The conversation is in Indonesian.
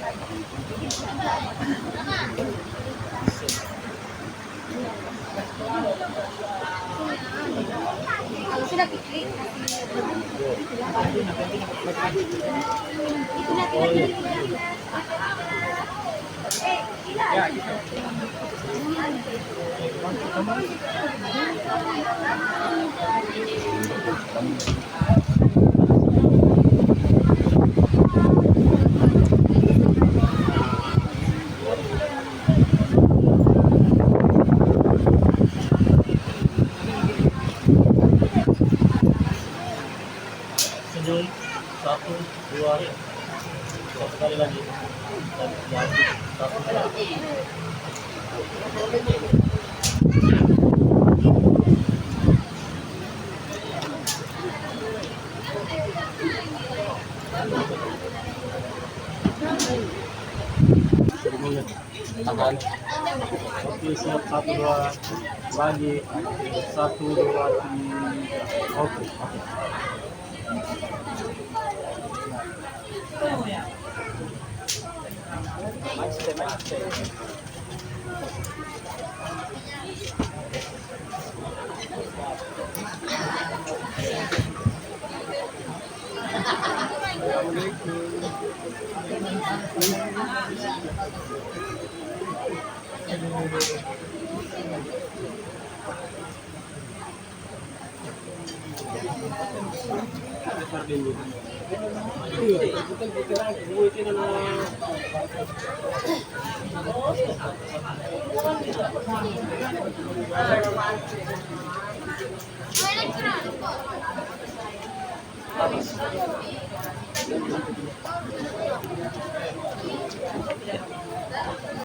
Kalau sudah klik itu senyum, satu, dua, sekali lagi, dan lagi, satu, dua. Tahan. Oke, siap, satu, dua, lagi, satu, dua, tiga. Oke.